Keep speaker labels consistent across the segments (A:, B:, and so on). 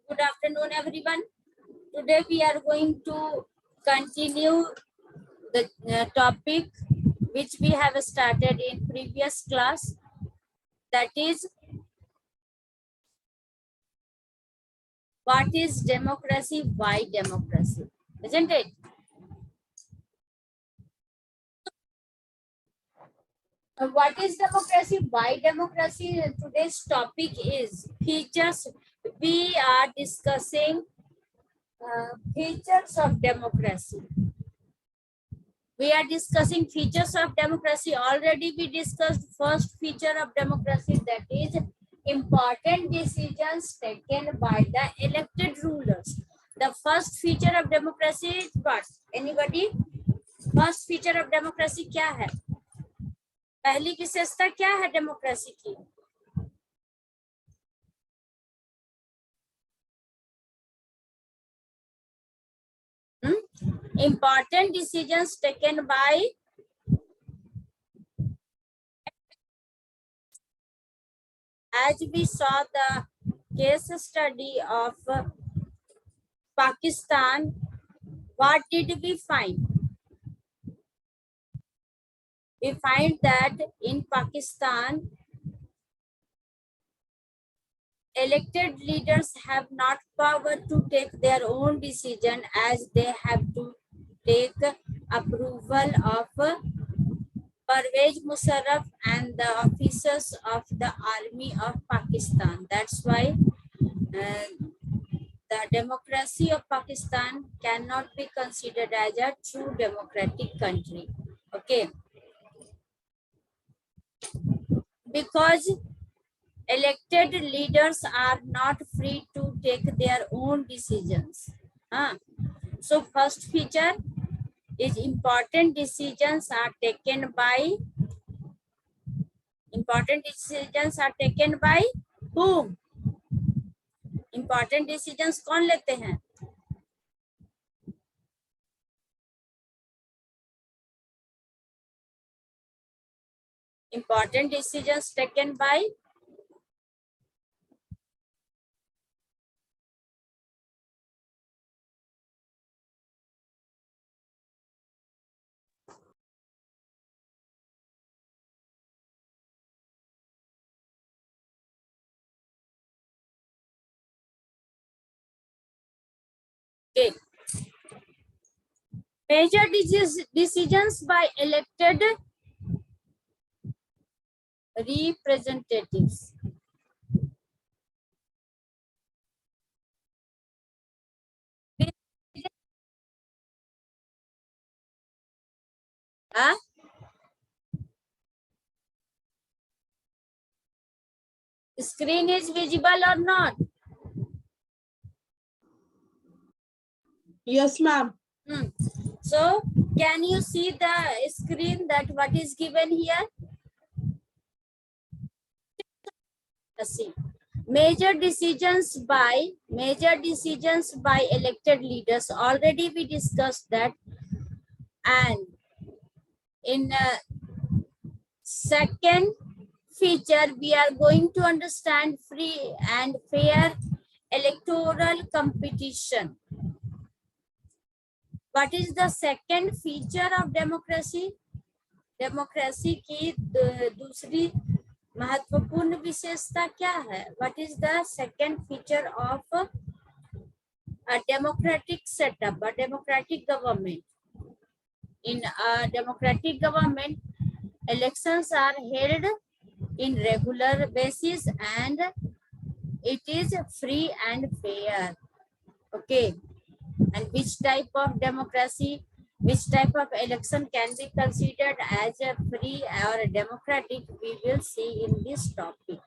A: Good afternoon, everyone. Today we are going to continue the topic which we have started in previous class. That is, what is democracy? Why democracy? Isn't it? What is democracy? Why democracy? Today's topic is features. We are discussing features of democracy. We are discussing features of democracy. Already we discussed first feature of democracy, that is important decisions taken by the elected rulers. The first feature of democracy is what? Anybody? First feature of democracy क्या है? पहली विशेषता क्या है democracy की? Important decisions taken by as we saw the case study of Pakistan, what did we find? We find that in Pakistan, elected leaders have not power to take their own decision, as they have to take approval of Parvez Musharraf and the officers of the army of Pakistan. That's why the democracy of Pakistan cannot be considered as a true democratic country. Okay. Because elected leaders are not free to take their own decisions. So first feature is important decisions are taken by whom? Important decisions कौन लेते हैं? Important decisions taken by okay. Major decisions by elected representatives. Screen is visible or not?
B: Yes, ma'am.
A: So can you see the screen that what is given here? Let's see. Major decisions by elected leaders. Already we discussed that. And in second feature, we are going to understand free and fair electoral competition. What is the second feature of democracy? Democracy की दूसरी महत्वपूर्ण विशेषता क्या है? What is the second feature of a democratic setup, a democratic government? In a democratic government, elections are held in regular basis and it is free and fair. Okay. And which type of democracy, which type of election can be considered as a free or democratic, we will see in this topic.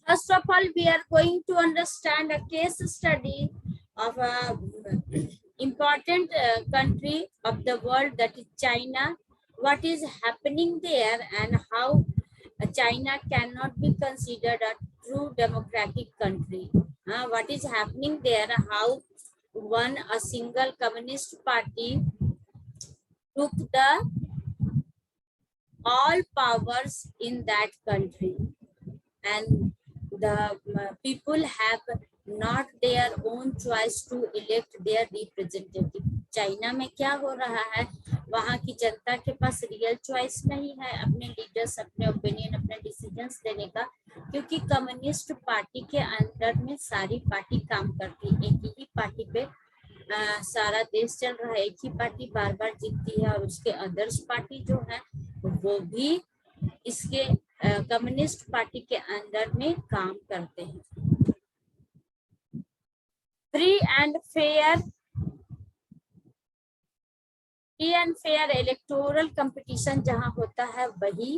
A: First of all, we are going to understand a case study of a important country of the world, that is China. What is happening there and how China cannot be considered a true democratic country. What is happening there, how a single communist party took the all powers in that country, and the people have not their own choice to elect their representative. China में क्या हो रहा है, वहाँ की जनता के पास real choice नहीं है अपने लीडर्स, अपने ओपिनियन, अपने डिसीजंस देने का, क्योंकि कम्युनिस्ट पार्टी के अंदर में सारी पार्टी काम करती है, एक ही पार्टी पे सारा देश चल रहा है, एक ही पार्टी बार बार जीतती है और उसके अदर्स पार्टी जो है वो भी इसके कम्युनिस्ट पार्टी के अंदर में काम करते हैं। Free and fair electoral competition जहां होता है वही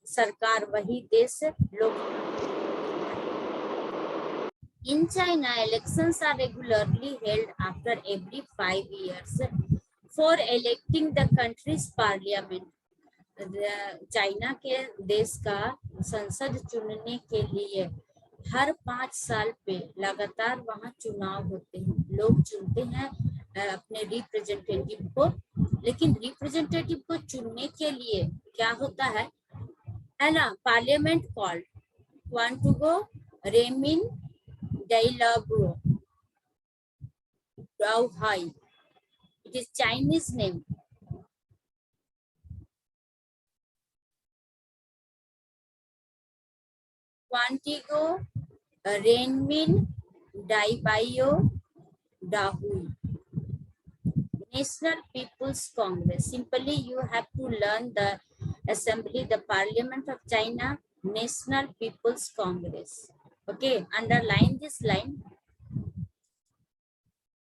A: सरकार, वही देश लोग। In China, elections are regularly held after every 5 years for electing the country's parliament. China के देश का संसद चुनने के लिए हर 5 साल पे लगातार वहाँ चुनाव होते हैं, लोग चुनते हैं अपने रिप्रेजेंटेटिव को, लेकिन रिप्रेजेंटेटिव को चुनने के लिए क्या होता है ना, parliament called want to go रेमिन Dailabro Rauhai. It is Chinese name. Quantigo Renmin Daibayo Dahui. National People's Congress. Simply you have to learn the assembly, the parliament of China, National People's Congress. Okay, underline this line.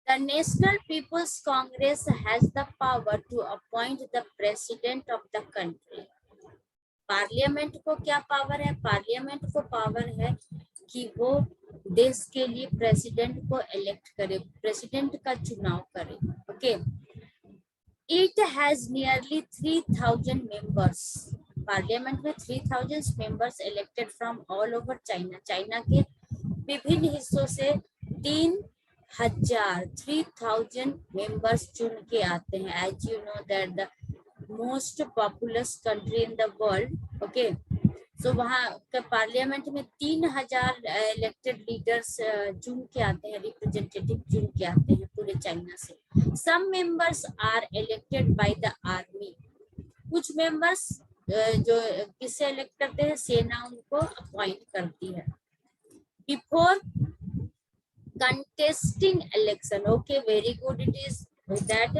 A: The National People's Congress has the power to appoint the president of the country. Parliament को क्या power है, parliament को power है कि वो देश के लिए प्रेसिडेंट को इलेक्ट करे, प्रेसिडेंट का चुनाव करे। Okay, it has nearly 3000 members, parliament में 3000 members elected from all over China, China के विभिन्न हिस्सों से 3000 मेंबर्स चुन के आते हैं। As you know that the most populous country in the world, okay, so वहाँ के पार्लियामेंट में 3000 इलेक्टेड लीडर्स चुन के आते हैं, रिप्रेजेंटेटिव चुन के आते हैं पूरे चाइना से। Some members are elected by the army, कुछ मेंबर्स जो किससे इलेक्ट करते हैं, सेना उनको अपॉइंट करती है। Before contesting election, okay, very good, it is that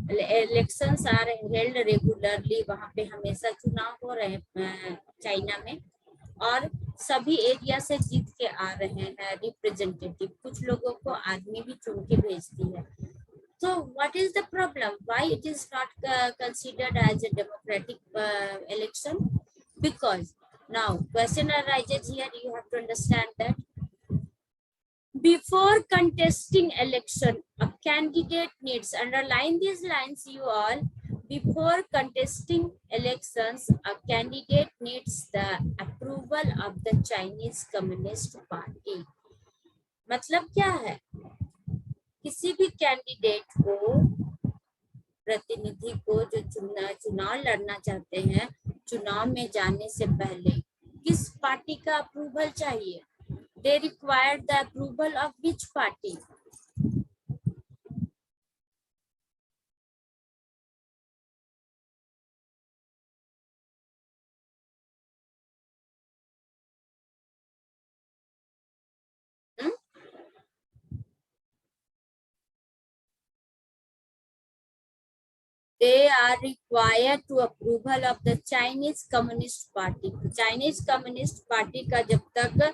A: elections are held regularly, वहाँ पे हमेशा चुनाव हो रहे हैं चाइना में, और सभी एरिया से जीत के आ रहे हैं रिप्रेजेंटेटिव, कुछ लोगों को आर्मी भी चुन के भेजती है। So what is the problem? Why it is not considered as a democratic election? Because now question arises here, you have to understand that before contesting election, a candidate needs, underline these lines you all, before contesting elections, a candidate needs the approval of the Chinese Communist Party. मतलब क्या है, किसी भी candidate को, प्रतिनिधि को जो चुनाव लड़ना चाहते हैं, चुनाव में जाने से पहले किस पार्टी का अप्रूवल चाहिए? They required the approval of which party? They are required to approval of the Chinese Communist Party. Chinese Communist Party का जब तक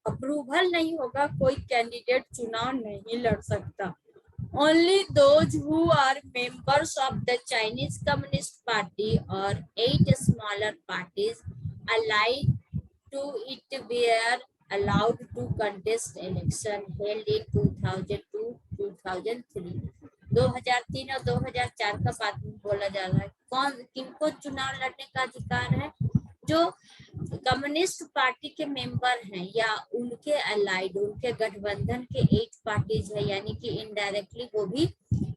A: अप्रूवल नहीं होगा, कोई कैंडिडेट चुनाव नहीं लड़ सकता। Only those who are members of the Chinese Communist Party or 8 smaller parties allied to it were allowed to contest election held in 2002-2003. 2003 और 2004 का बात बोला जा रहा है। कौन किनको चुनाव लड़ने का अधिकार है? जो कम्युनिस्ट पार्टी के मेंबर हैं या उनके अलाइड, उनके गठबंधन के 8 पार्टीज है, यानी कि इनडायरेक्टली वो भी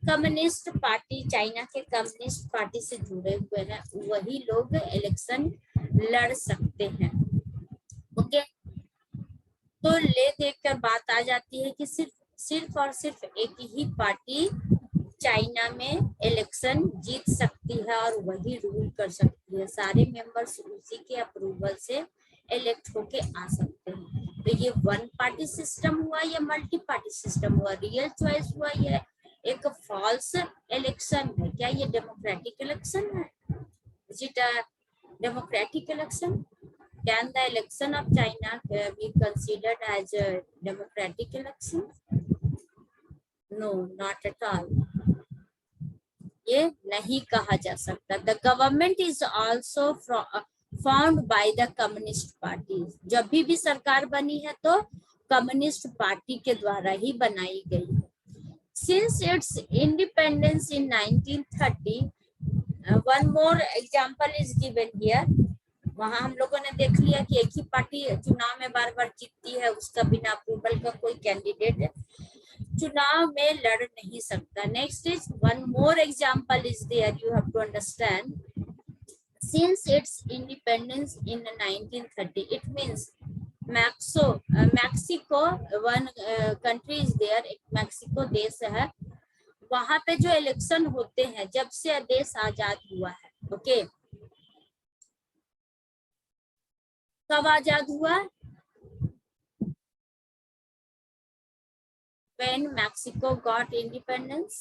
A: कम्युनिस्ट पार्टी, चाइना के कम्युनिस्ट पार्टी से जुड़े हुए हैं, वही लोग इलेक्शन लड़ सकते हैं। ओके, तो ले देख कर बात आ जाती है कि सिर्फ और सिर्फ एक ही पार्टी चाइना में इलेक्शन जीत सकती है और वही रूल कर सकती है। सारे मेंबर्स उसी के अप्रूवल से इलेक्ट होके आ सकते हैं। तो ये वन पार्टी सिस्टम हुआ या मल्टी पार्टी सिस्टम हुआ, रियल चॉइस हुआ या एक फॉल्स इलेक्शन है? क्या ये डेमोक्रेटिक इलेक्शन है? Is it a democratic election? Can the election of China be considered as a democratic election? No, not at all. ये नहीं कहा जा सकता। The government is also formed by the communist party. जब भी सरकार बनी है तो कम्युनिस्ट पार्टी के द्वारा ही बनाई गई है। Since its independence in 1930, one more example is given here. वहां हम लोगों ने देख लिया कि एक ही पार्टी चुनाव में बार बार जीतती है, उसका बिना अप्रूवल का कोई कैंडिडेट चुनाव में लड़ नहीं सकता। Next is one more example is there, you have to understand. Since its independence in 1930, it means Mexico one country is there, एक मैक्सिको देश है। वहां पे जो इलेक्शन होते हैं जब से देश आजाद हुआ है, ओके, कब आजाद हुआ? When Mexico got independence?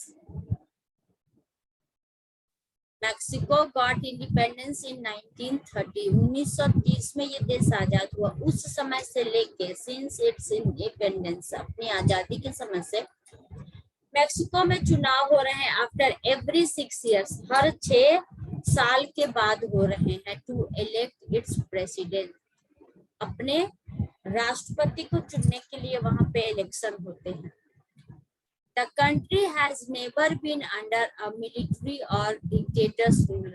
A: Mexico got independence in 1930. 1930 में ये देश आजाद हुआ। उस समय से लेके since its independence, अपनी आजादी के समय से मैक्सिको में चुनाव हो रहे हैं आफ्टर एवरी 6 years, हर 6 साल के बाद हो रहे हैं, टू इलेक्ट इट्स प्रेसिडेंट। अपने राष्ट्रपति को चुनने के लिए वहां पे इलेक्शन होते हैं। The country has never been under a military or dictator's rule.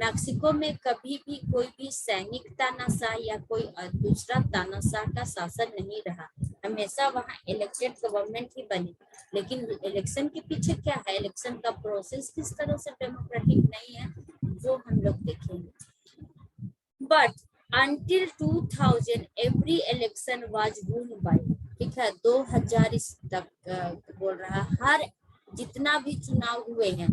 A: Mexico में कभी भी कोई भी सैनिक तानाशाह या कोई दूसरा तानाशाह का शासन नहीं रहा। हमेशा वहाँ इलेक्टेड गवर्नमेंट ही बनी। लेकिन इलेक्शन के पीछे क्या है, इलेक्शन का प्रोसेस किस तरह से डेमोक्रेटिक नहीं है, वो हम लोग देखेंगे। But until 2000 every election was won by, ठीक है, 2000 तक बोल रहा, हर जितना भी चुनाव हुए हैं,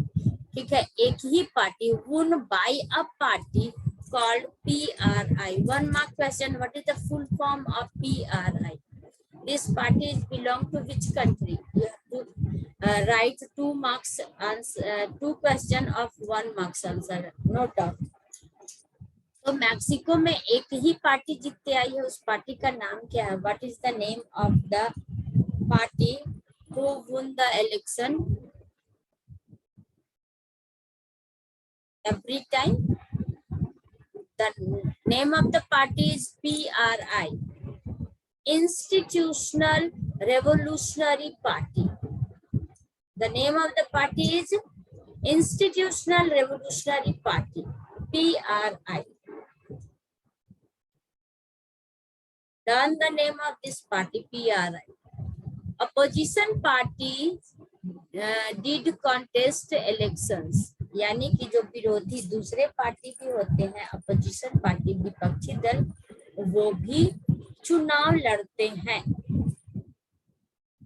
A: ठीक है, एक ही party, won by a party called PRI. 1 mark question, what is the full form of PRI? This party belong to which country? You have to write 2 marks answer, 2 question of 1 marks answer, no doubt. तो Mexico में एक ही party जीतते आई है, उस party का नाम क्या है? What is the name of the party who won the election every time? The name of the party is PRI, institutional revolutionary party. The name of the party is institutional revolutionary party, PRI. Learn the name of this party, PRI. Opposition parties did contest elections. यानी कि जो विरोधी दूसरे party भी होते हैं, opposition party, विपक्षी दल, वो भी चुनाव लड़ते हैं।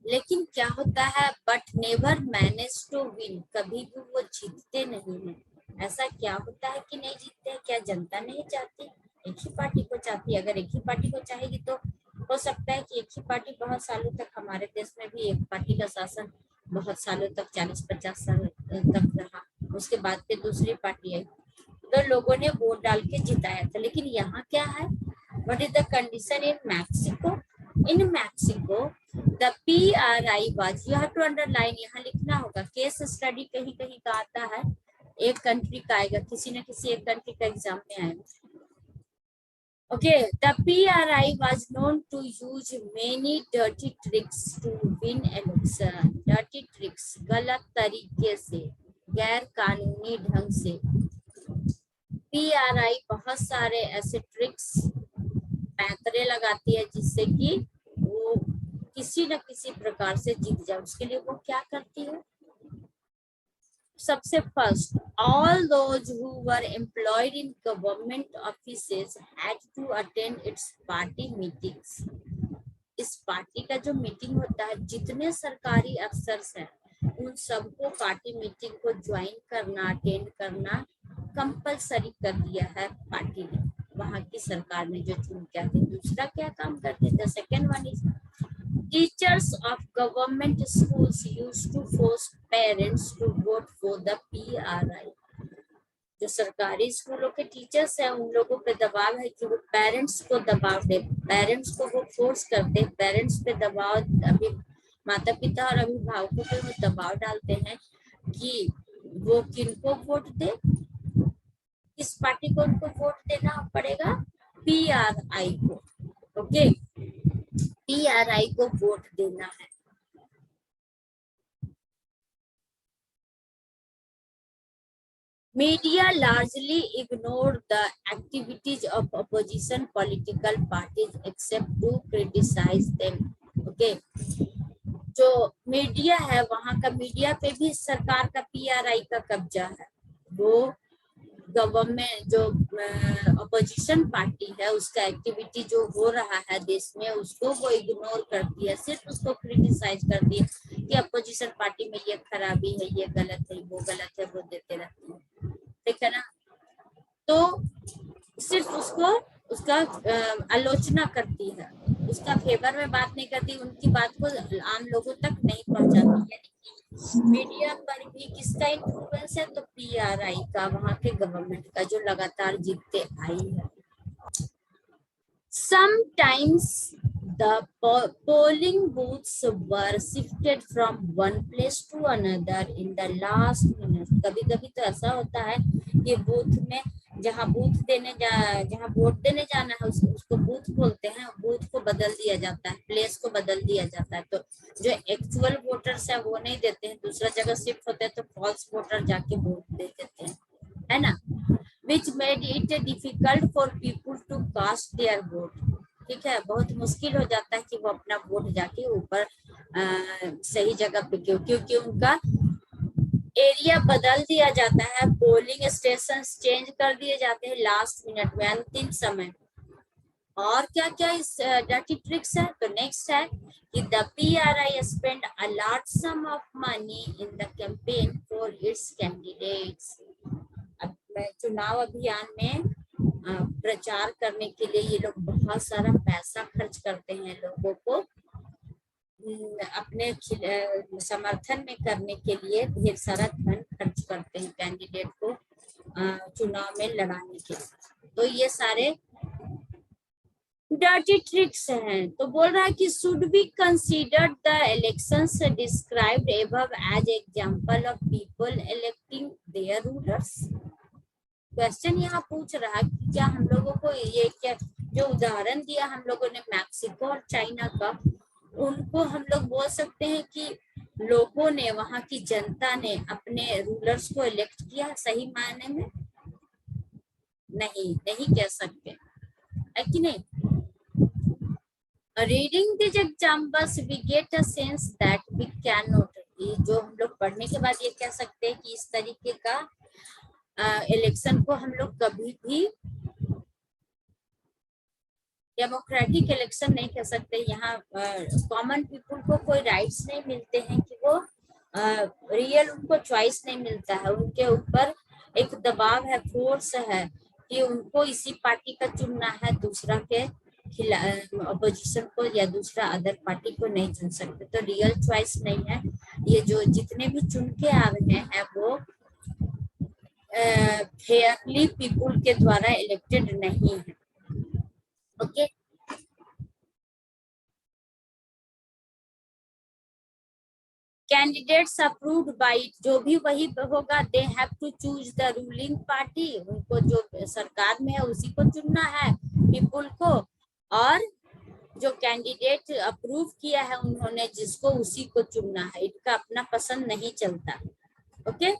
A: लेकिन क्या होता है, but never manage to win, कभी भी वो जीतते नहीं हैं। ऐसा क्या होता है कि नहीं जीतते हैं? क्या जनता नहीं चाहती? एक ही पार्टी को चाहती है। अगर एक ही पार्टी को चाहेगी तो हो सकता है कि एक ही पार्टी बहुत सालों तक, हमारे देश में भी एक पार्टी का शासन बहुत सालों तक, 40-50 साल तक रहा, उसके बाद फिर दूसरी पार्टी आई तो लोगों ने वोट डाल के जिताया था। लेकिन यहाँ क्या है, what is the condition in Mexico? In Mexico the PRI was, you have to underline, यहाँ लिखना होगा, केस स्टडी कहीं कहीं का आता है, एक कंट्री का आएगा, किसी न किसी एक कंट्री का एग्जाम में आएगा। Okay, the PRI was known to use many dirty tricks to win election. Dirty tricks, गलत तरीके से, गैर कानूनी ढंग से PRI बहुत सारे ऐसे ट्रिक्स, पैंतरे लगाती है जिससे कि वो किसी न किसी प्रकार से जीत जाए। उसके लिए वो क्या करती है? सबसे first, all those who were employed in government offices had to attend its party meetings. इस पार्टी का जो मीटिंग होता है, जितने सरकारी अफसर हैं उन सबको पार्टी मीटिंग को ज्वाइन करना, अटेंड करना कंपलसरी कर दिया है पार्टी ने, वहां की सरकार ने जो चुन के आते। दूसरा क्या काम करते हैं? The second one is teachers of government schools used to force parents to vote for the PRI। जो सरकारी स्कूलों के टीचर्स हैं उन लोगों पे दबाव है कि वो पेरेंट्स को दबाव दे, पेरेंट्स को वो फोर्स करते, पेरेंट्स पे दबाव, अभी माता पिता और अभिभावकों पे वो दबाव डालते हैं कि वो किनको वोट दे, किस पार्टी को उनको वोट देना पड़ेगा? PRI को। ओके, PRI को वोट देना है। Media largely ignored the activities of opposition political parties except to criticize them. Okay, जो मीडिया है वहां का मीडिया पे भी सरकार का PRI का कब्जा है। वो गवर्नमेंट जो अपोजिशन पार्टी है उसका एक्टिविटी जो हो रहा है देश में उसको वो इग्नोर करती है, सिर्फ उसको क्रिटिसाइज करती है कि अपोजिशन पार्टी में ये खराबी है, ये गलत है, वो गलत है, वो देते रहते हैं, ठीक है ना। तो सिर्फ उसको उसका आलोचना करती है, उसका फेवर में बात नहीं करती, उनकी बात को आम लोगों तक नहीं पहुंचाती है। मीडिया पर भी किसका इन्फ्लुएंस है? तो PRI का, वहां के गवर्नमेंट का जो लगातार जीतते आई है। Sometimes the polling booths were shifted from one place to another in the last minute। कभी कभी तो ऐसा होता है कि बूथ में जहाँ वोट देने जाना है उसको बूथ बोलते हैं, बूथ को बदल दिया जाता है, प्लेस को बदल दिया जाता है। तो जो एक्चुअल वोटर्स है वो नहीं देते हैं, दूसरा जगह शिफ्ट होते हैं, तो फॉल्स वोटर जाके वोट दे देते हैं, है ना। Which made it difficult for people to cast their vote। ठीक है, बहुत मुश्किल हो जाता है कि वो अपना वोट जाके ऊपर सही जगह पे, क्योंकि उनका एरिया बदल दिया जाता है, पोलिंग स्टेशन चेंज कर दिए जाते हैं लास्ट मिनट में, अंतिम समय। और क्या क्या इस डर्टी ट्रिक्स है? तो नेक्स्ट है कि the PRI spend a large some of money in the campaign for its candidates. अब चुनाव अभियान में प्रचार करने के लिए ये लोग बहुत सारा पैसा खर्च करते हैं, लोगों को अपने समर्थन में करने के लिए ढेर सारा धन खर्च करते हैं कैंडिडेट को चुनाव में लड़ाने के लिए। तो ये सारे डर्टी ट्रिक्स हैं। तो बोल रहा है कि should be considered the elections described above as example of people electing their rulers. Question यहाँ पूछ रहा है कि क्या हम लोगों को ये, क्या जो उदाहरण दिया हम लोगों ने मैक्सिको और चाइना का, उनको हम लोग बोल सकते हैं कि लोगों ने, वहां की जनता ने अपने रूलर्स को इलेक्ट किया सही मायने में? नहीं कह सकते, है कि नहीं। Reading this examples we get a sense that we can not, जो हम लोग पढ़ने के बाद ये कह सकते हैं कि इस तरीके का इलेक्शन को हम लोग कभी भी डेमोक्रेटिक इलेक्शन नहीं कह सकते। यहाँ कॉमन पीपल को कोई राइट्स नहीं मिलते हैं कि वो रियल, उनको चॉइस नहीं मिलता है, उनके ऊपर एक दबाव है, फोर्स है कि उनको इसी पार्टी का चुनना है, दूसरा के अपोजिशन को या दूसरा अदर पार्टी को नहीं चुन सकते। तो रियल चॉइस नहीं है। ये जो जितने भी चुन के आ रहे हैं वो फेयरली पीपुल के द्वारा इलेक्टेड नहीं है। ओके, कैंडिडेट्स अप्रूव्ड बाय, जो भी वही होगा, they have to choose the ruling party, उनको जो सरकार में है उसी को चुनना है पीपुल को, और जो कैंडिडेट अप्रूव किया है उन्होंने जिसको, उसी को चुनना है, इनका अपना पसंद नहीं चलता। Okay,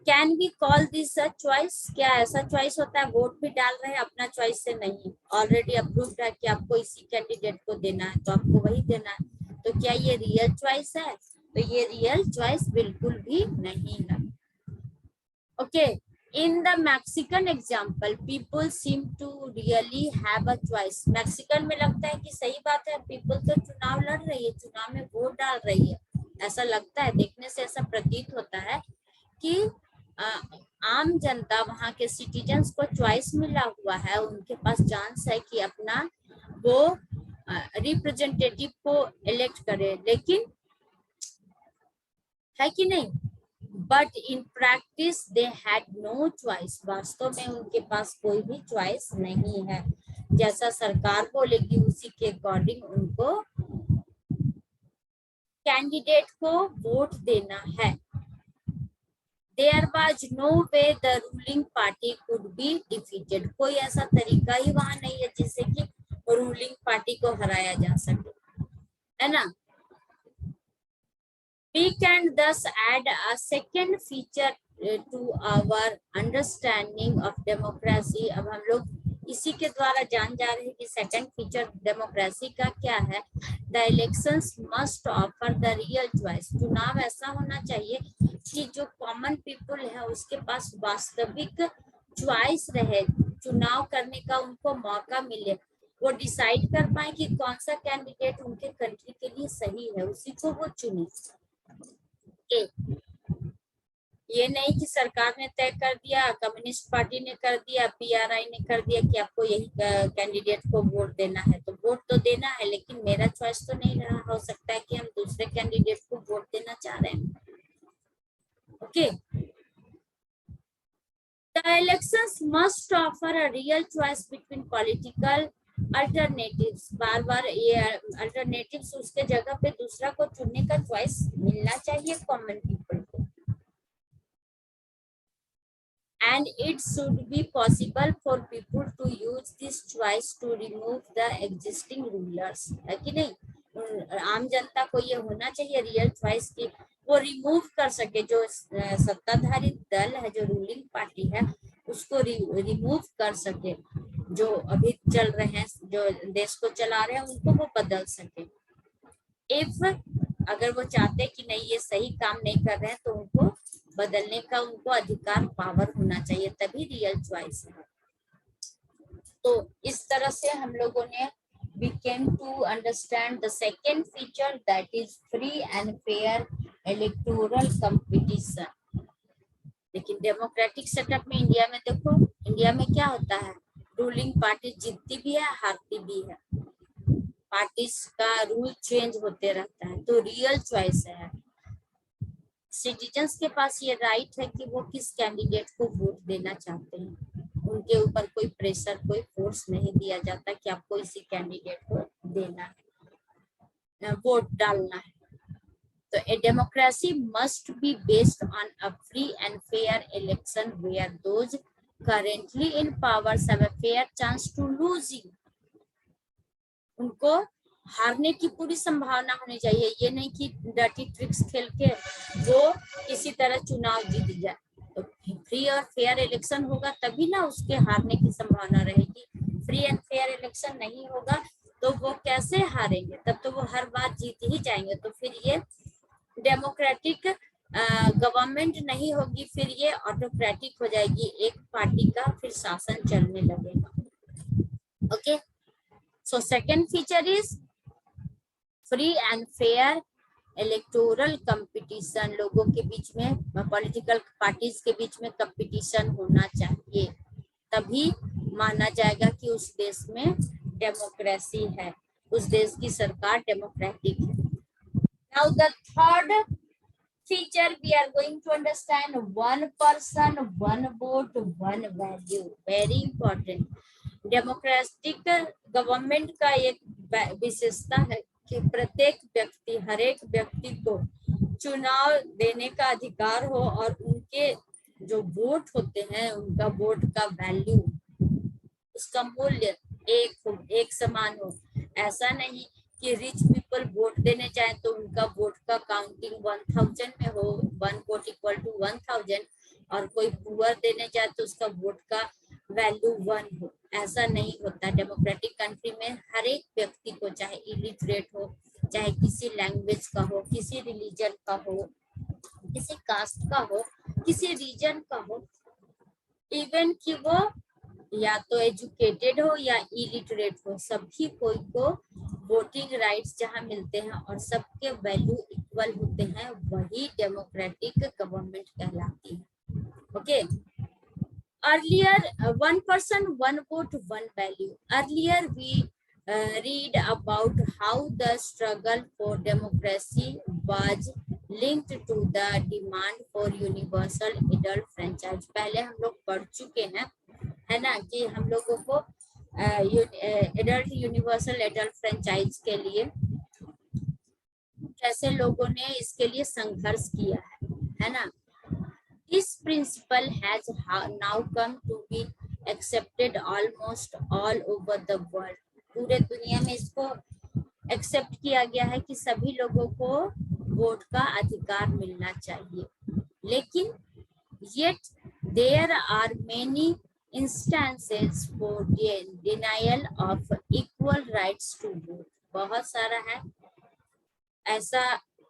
A: can we call this a choice? क्या ऐसा चॉइस होता है? वोट भी डाल रहे हैं अपना चॉइस से नहीं, ऑलरेडी अप्रूव्ड है कि आपको इसी कैंडिडेट को देना है तो आपको वही देना है। तो क्या ये रियल चॉइस है? तो ये रियल चॉइस बिल्कुल भी नहीं है। Okay, In the Mexican example, people seem to really have a choice. Mexican में लगता है कि सही बात है, पीपल तो चुनाव लड़ रही है, चुनाव में वोट डाल रही है, ऐसा लगता है, देखने से ऐसा प्रतीत होता है कि आम जनता, वहां के सिटीजन्स को चॉइस मिला हुआ है, उनके पास चांस है कि अपना वो रिप्रेजेंटेटिव को इलेक्ट करे, लेकिन है कि नहीं, but in practice they had no choice, वास्तव में उनके पास कोई भी चॉइस नहीं है, जैसा सरकार बोलेगी उसी के अकॉर्डिंग उनको कैंडिडेट को वोट देना है। There was no way the ruling party could be defeated, कोई ऐसा तरीका ही वहां नहीं है जिससे कि रूलिंग पार्टी को हराया जा सके, है ना। We can thus add a second feature to our understanding of democracy। अब हम लोग इसी के द्वारा जान जा रहे हैं कि सेकंड फीचर डेमोक्रेसी का क्या है। The elections must offer the real choice, चुनाव ऐसा होना चाहिए कि जो कॉमन पीपल है उसके पास वास्तविक चॉइस रहे, चुनाव करने का उनको मौका मिले, वो डिसाइड कर पाए कि कौन सा कैंडिडेट उनके कंट्री के लिए सही है, उसी को वो चुने। ये नहीं कि सरकार ने तय कर दिया, कम्युनिस्ट पार्टी ने कर दिया, पीआरआई ने कर दिया कि आपको यही कैंडिडेट को वोट देना है, तो वोट तो देना है लेकिन मेरा चॉइस तो नहीं रहा, हो सकता है कि हम दूसरे कैंडिडेट को वोट देना चाह रहे हैं। Okay, the elections must offer a real choice between political alternatives, बार बार ये अल्टरनेटिव्स, उसके जगह पे दूसरा को चुनने का चॉइस मिलना चाहिए कॉमन पीपल को, and it should be possible for people to use this choice to remove the existing rulers, है कि नहीं। आम जनता को ये होना चाहिए रियल चॉइस की वो रिमूव कर सके, जो सत्ताधारी दल है, जो रूलिंग पार्टी है, उसको रिमूव कर सके, जो अभी चल रहे हैं, जो देश को चला रहे हैं, उनको वो बदल सके। इफ अगर वो चाहते कि नहीं ये सही काम नहीं कर रहे हैं, तो उनको बदलने का उनको अधिकार, पावर होना चाहिए, तभी रियल चॉइस है। तो इस तरह से हम लोगों ने we came to understand the second feature, that is free and fair electoral competition। लेकिन डेमोक्रेटिक सेटअप में इंडिया में देखो, इंडिया में क्या होता है, रूलिंग पार्टी जीतती भी है, हारती भी है, पार्टीज का रूल चेंज होते रहता है, तो रियल चॉइस है, सिटीजन्स के पास ये राइट है कि वो किस कैंडिडेट को वोट देना चाहते हैं, उनके ऊपर कोई प्रेशर, कोई फोर्स नहीं दिया जाता कि आपको इसी कैंडिडेट को देना है, वोट डालना है। तो a democracy must be based on a free and fair election where those currently in power have a fair chance to losing, उनको हारने की पूरी संभावना होनी चाहिए, ये नहीं कि डर्टी ट्रिक्स खेल के वो किसी तरह चुनाव जीत जाए। तो फ्री और फेयर इलेक्शन होगा तभी ना उसके हारने की संभावना रहेगी, फ्री एंड फेयर इलेक्शन नहीं होगा तो वो कैसे हारेंगे, तब तो वो हर बार जीत ही जाएंगे, तो फिर ये डेमोक्रेटिक गवर्नमेंट नहीं होगी, फिर ये ऑटोक्रेटिक हो जाएगी, एक पार्टी का फिर शासन चलने लगेगा। Okay, so second feature is free and fair electoral competition, लोगों के बीच में, पॉलिटिकल पार्टीज के बीच में कंपटीशन होना चाहिए, तभी माना जाएगा कि उस देश में डेमोक्रेसी है, उस देश की सरकार डेमोक्रेटिक है। Now the third feature we are going to understand, one person one vote one value, very important। Democratic government का एक विशेषता है कि प्रत्येक व्यक्ति, हर एक व्यक्ति को चुनाव देने का अधिकार हो और उनके जो वोट होते हैं उनका वोट का वैल्यू, उसका मूल्य एक समान हो। ऐसा नहीं कि रिच पीपल वोट देने चाहें तो उनका वोट का काउंटिंग 1000 में हो, 1 वोट इक्वल टू 1000, और कोई पुअर देने चाहे तो उसका वोट का वैल्यू 1 हो, ऐसा नहीं होता। डेमोक्रेटिक कंट्री में हर एक व्यक्ति को, चाहे इलिटरेट हो, चाहे किसी लैंग्वेज का हो, किसी रिलीजन का हो, किसी कास्ट का हो, किसी रीजन का हो, इवन कि वो या तो एजुकेटेड हो या इलिटरेट हो, सभी कोई को वोटिंग राइट्स जहाँ मिलते हैं और सबके वैल्यू इक्वल होते हैं, वही डेमोक्रेटिक गवर्नमेंट कहलाती है। Okay, earlier one person one vote one value. Earlier we read about how the struggle for democracy was linked to the demand for universal adult franchise. पहले हम लोग पढ़ चुके हैं, है ना, कि हम लोगों को एडल्ट यूनिवर्सल एडल्ट फ्रेंचाइज के लिए कैसे लोगों ने इसके लिए संघर्ष किया है ना। This principle has now come to be accepted almost all over the world. पूरे दुनिया में इसको एक्सेप्ट किया गया है कि सभी लोगों को वोट का अधिकार मिलना चाहिए, लेकिन yet there are many instances for denial of equal rights to vote. बहुत सारा है ऐसा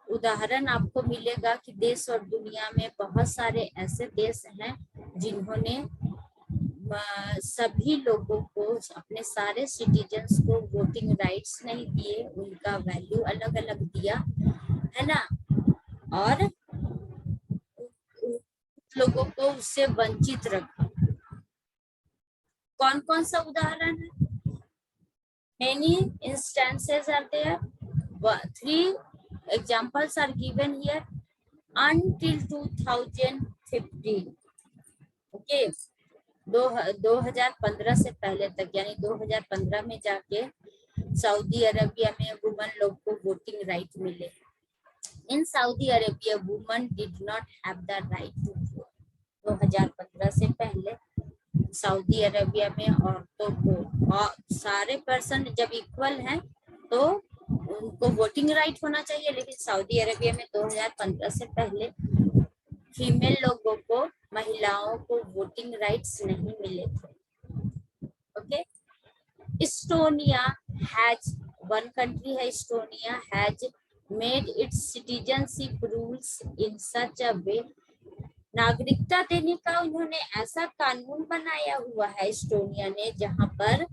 A: उदाहरण आपको मिलेगा कि देश और दुनिया में बहुत सारे ऐसे देश हैं जिन्होंने सभी लोगों को, अपने सारे सिटीजन्स को वोटिंग राइट्स नहीं दिए, उनका वैल्यू अलग अलग दिया, है ना, और लोगों को उससे वंचित रखा। कौन कौन सा उदाहरण है? Many instances are there. 3 examples are given here. Until 2015, okay, 2015 से पहले तक, यानी 2015 में जाके सऊदी अरेबिया में वुमन लोग को वोटिंग राइट मिले। In Saudi Arabia woman did not have the right to vote. 2015 से पहले सऊदी अरेबिया में औरतों को और सारे पर्सन जब इक्वल हैं तो उनको वोटिंग राइट होना चाहिए, लेकिन सऊदी अरेबिया में 2015 से पहले फीमेल लोगों को, महिलाओं को वोटिंग राइट्स नहीं मिले थे। Okay, Estonia has, one country है Estonia, has made its citizenship rules in such a way, नागरिकता देने का उन्होंने ऐसा कानून बनाया हुआ है इस्टोनिया ने, जहां पर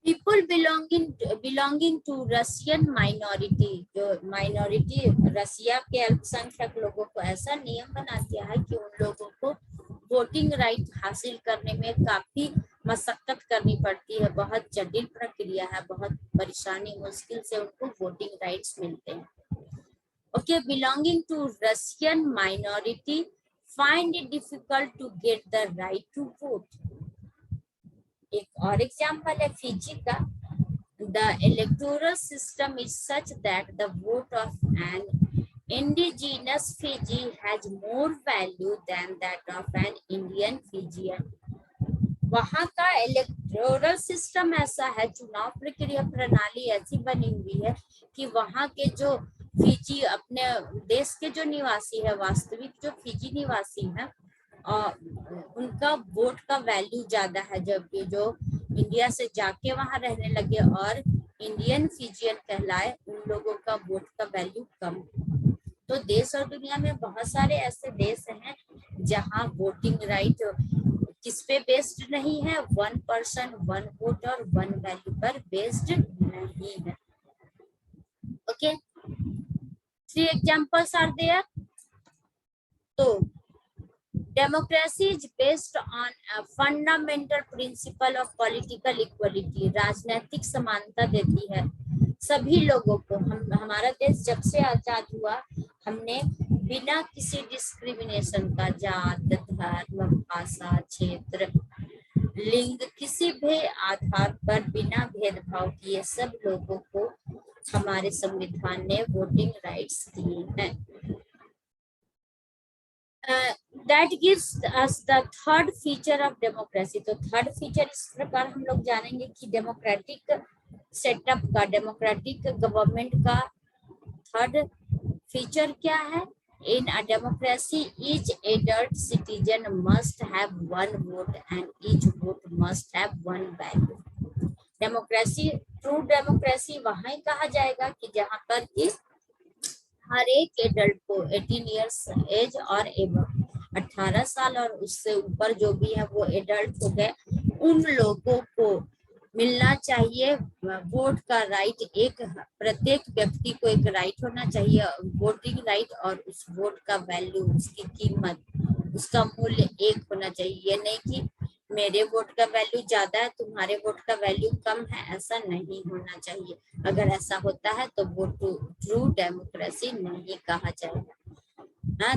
A: people belonging to Russian minority, जो माइनॉरिटी रसिया के अल्पसंख्यक लोगों को ऐसा नियम बना दिया है कि उन लोगों को वोटिंग राइट हासिल करने में काफी मशक्कत करनी पड़ती है, बहुत जटिल प्रक्रिया है, बहुत परेशानी, मुश्किल से उनको वोटिंग राइट्स मिलते हैं। Okay, belonging to Russian minority find it difficult to get the right to vote. एक और एग्जाम्पल है फिजी का। The electoral system is such that the vote of an indigenous Fiji has more value than that of an Indian Fijian. वहाँ का electoral system ऐसा है, चुनाव प्रक्रिया प्रणाली ऐसी बनी हुई है कि वहाँ के जो फिजी, अपने देश के जो निवासी है, वास्तविक जो फिजी निवासी हैं, उनका वोट का वैल्यू ज्यादा है, जबकि जो इंडिया से जाके वहाँ रहने लगे और इंडियन फिजियन कहलाए, उन लोगों का वोट का वैल्यू कम। तो देश और दुनिया में बहुत सारे ऐसे देश हैं जहाँ वोटिंग राइट किस पे बेस्ड नहीं है, वन पर्सन वन वोट और वन वैल्यू पर बेस्ड नहीं है। Okay, 3 examples are there. तो democracy is based on a fundamental principle of political equality. राजनीतिक समानता देती है सभी लोगों को। हमारा देश जब से आजाद हुआ, हमने बिना किसी डिस्क्रिमिनेशन का, जात, धर्म, भाषा, क्षेत्र, लिंग, किसी भी आधार पर बिना भेदभाव किए सब लोगों को हमारे संविधान ने वोटिंग राइट्स दिए हैं। That gives us the third feature of democracy. तो थर्ड फीचर इस प्रकार हम लोग जानेंगे कि डेमोक्रेटिक सेटअप का, डेमोक्रेटिक गवर्नमेंट का थर्ड फीचर क्या है? In a democracy, each adult citizen must have one vote and each vote must have one value. Democracy, true democracy वहां ही कहा जाएगा कि जहां पर कि हर एक एडल्ट को 18 इयर्स एज और एबव 18 साल और उससे ऊपर जो भी है वो एडल्ट हो गए, उन लोगों को मिलना चाहिए वोट का राइट। एक प्रत्येक व्यक्ति को एक राइट होना चाहिए वोटिंग राइट, और उस वोट का वैल्यू, उसकी कीमत, उसका मूल्य एक होना चाहिए। ये नहीं कि मेरे वोट का वैल्यू ज्यादा है, तुम्हारे वोट का वैल्यू कम है, ऐसा नहीं होना चाहिए। अगर ऐसा होता है तो वो ट्रू डेमोक्रेसी नहीं कहा जाएगा।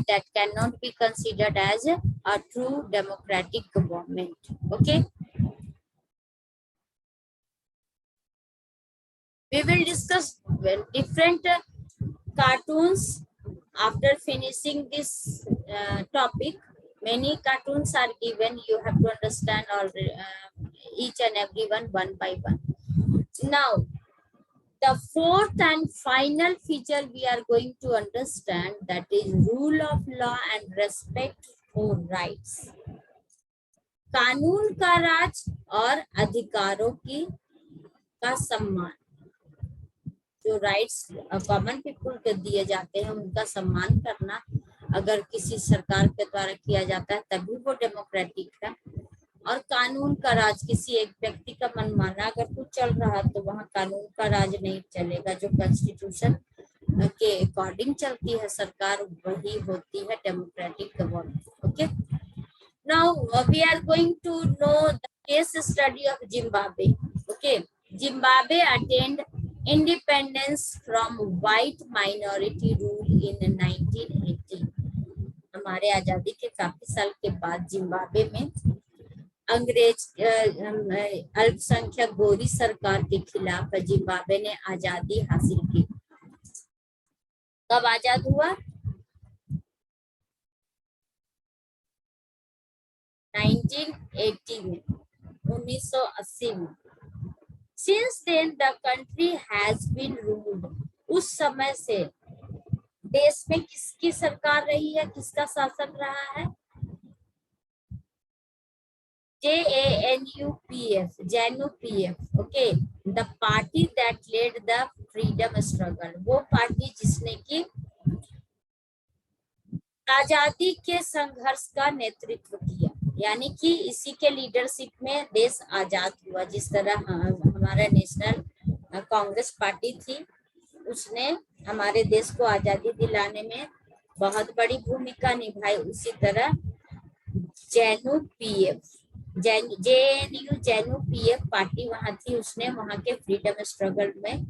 A: That cannot be considered as a true democratic government. Okay. We will discuss different cartoons after finishing this topic. Many cartoons are given. You have to understand all each and every one by one. Now, the fourth and final feature we are going to understand, that is rule of law and respect for rights. कानून का राज और अधिकारों की का सम्मान। जो rights common people को दिए जाते हैं उनका सम्मान करना अगर किसी सरकार के द्वारा किया जाता है तभी वो डेमोक्रेटिक है। और कानून का राज, किसी एक व्यक्ति का मनमाना अगर कुछ चल रहा है तो वहाँ कानून का राज नहीं चलेगा। जो कॉन्स्टिट्यूशन के अकॉर्डिंग चलती है सरकार, वही होती है democratic government. Okay, now we are going to know the case study of Zimbabwe. Okay, Zimbabwe attained independence from white minority rule in 1980. हमारे आजादी के काफी साल के बाद जिम्बाब्वे में अंग्रेज अल्पसंख्यक गोरी सरकार के खिलाफ जिम्बाब्वे ने आजादी हासिल की। कब आजाद हुआ? 1980 में, 1980 में। Since then the country has been ruled. उस समय से देश में किसकी सरकार रही है, किसका शासन रहा है? JANU-PF, JANU-PF. Okay, the party that led the freedom struggle. वो पार्टी जिसने की आजादी के संघर्ष का नेतृत्व किया, यानी कि इसी के लीडरशिप में देश आजाद हुआ। जिस तरह हमारा नेशनल कांग्रेस पार्टी थी, उसने हमारे देश को आजादी दिलाने में बहुत बड़ी भूमिका निभाई, उसी तरह JANU-PF, JNU-PF पार्टी वहां थी, उसने वहां के फ्रीडम स्ट्रगल में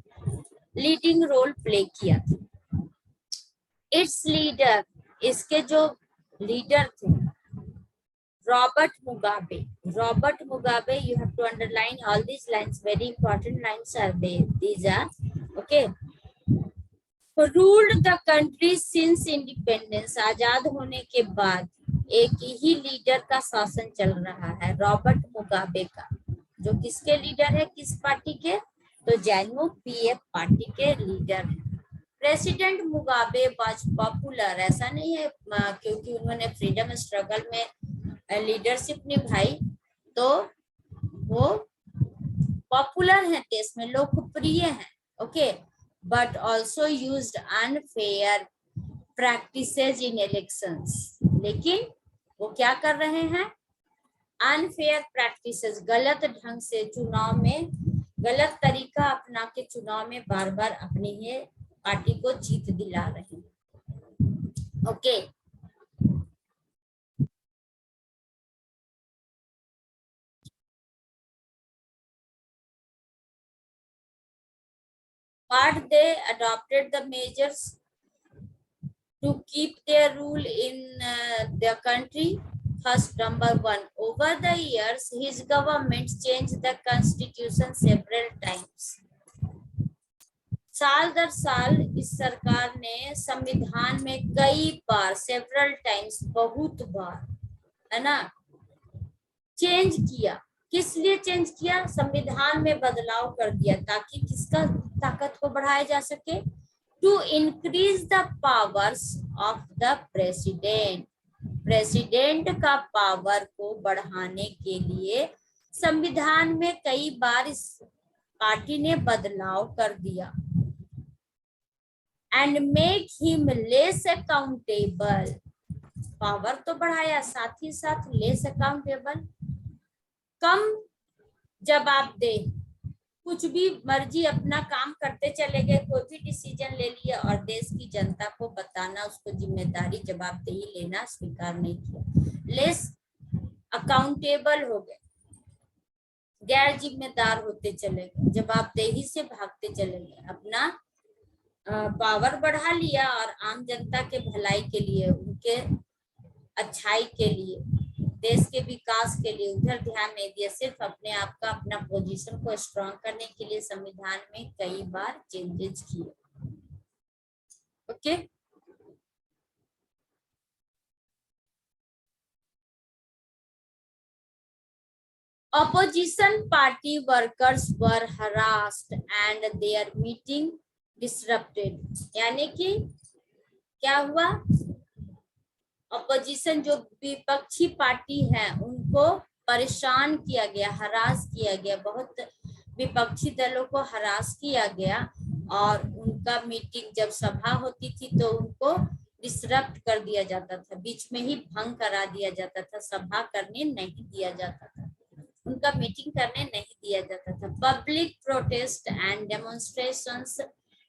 A: लीडिंग रोल प्ले किया था। इट्स लीडर, इसके जो लीडर थे, Robert Mugabe. Robert Mugabe, you have to underline all these lines, very important lines are there, these are okay. Ruled the country since independence, आजाद होने के बाद एक ही लीडर का शासन चल रहा है, रॉबर्ट मुगाबे का, जो किसके लीडर है, किस पार्टी के? तो JANU-PF पार्टी के लीडर है। प्रेसिडेंट मुगाबे वाज पॉपुलर, ऐसा नहीं है क्योंकि उन्होंने फ्रीडम स्ट्रगल में लीडरशिप निभाई तो वो पॉपुलर है, देश में लोकप्रिय है। Okay, but also used unfair practices in elections. लेकिन वो क्या कर रहे हैं? अनफेयर प्रैक्टिसेस, गलत ढंग से चुनाव में, गलत तरीका अपना के चुनाव में बार बार अपनी ही पार्टी को जीत दिला रहे हैं। Okay, but they adopted the measures to keep their rule in their country. First, number one, over the years, his government changed the constitution several times. साल दर साल इस सरकार ने संविधान में कई बार, सेवरल टाइम्स, बहुत बार, है ना, चेंज किया। किस लिए चेंज किया? संविधान में बदलाव कर दिया ताकि किसका ताकत को बढ़ाया जा सके? To increase the powers of the president, president का पावर को बढ़ाने के लिए संविधान में कई बार इस पार्टी ने बदलाव कर दिया। And make him less accountable, power तो बढ़ाया, साथ ही साथ लेस अकाउंटेबल, कम जवाबदेह, कुछ भी मर्जी अपना काम करते चले गए, कोई भी डिसीजन ले लिया और देश की जनता को बताना, उसको जिम्मेदारी जवाबदेही लेना स्वीकार नहीं किया। लेस अकाउंटेबल हो गए, गैर जिम्मेदार होते चले गए, जवाबदेही से भागते चले गए, अपना पावर बढ़ा लिया और आम जनता के भलाई के लिए, उनके अच्छाई के लिए, देश के विकास के लिए उधर ध्यान नहीं दिया, सिर्फ अपने आप का, अपना पोजीशन को स्ट्रांग करने के लिए संविधान में कई बार चेंजेस किए। Okay, opposition party workers were harassed and their meeting disrupted, यानी कि क्या हुआ, अपोजिशन जो विपक्षी पार्टी है उनको परेशान किया गया, हरास किया गया, बहुत विपक्षी दलों को हरास किया गया और उनका मीटिंग, जब सभा होती थी तो उनको डिसरप्ट कर दिया जाता था, बीच में ही भंग करा दिया जाता था, सभा करने नहीं दिया जाता था, उनका मीटिंग करने नहीं दिया जाता था। Public protest and demonstrations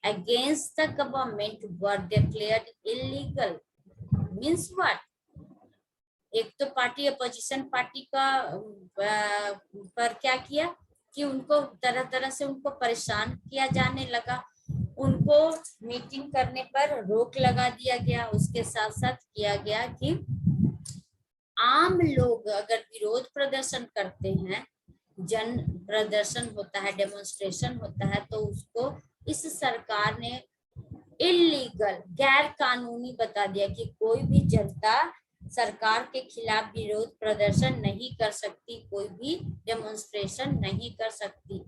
A: against the government were declared illegal. Means what, एक तो पार्टी अपोजिशन पार्टी का पर क्या किया कि उनको तरह तरह से उनको परेशान किया जाने लगा, उनको मीटिंग करने पर रोक लगा दिया गया, उसके साथ साथ किया गया कि आम लोग अगर विरोध प्रदर्शन करते हैं, जन प्रदर्शन होता है, डेमोन्स्ट्रेशन होता है, तो उसको इस सरकार ने इलीगल, गैर कानूनी बता दिया कि कोई भी जनता सरकार के खिलाफ विरोध प्रदर्शन नहीं कर सकती, कोई भी डेमोन्स्ट्रेशन नहीं कर सकती।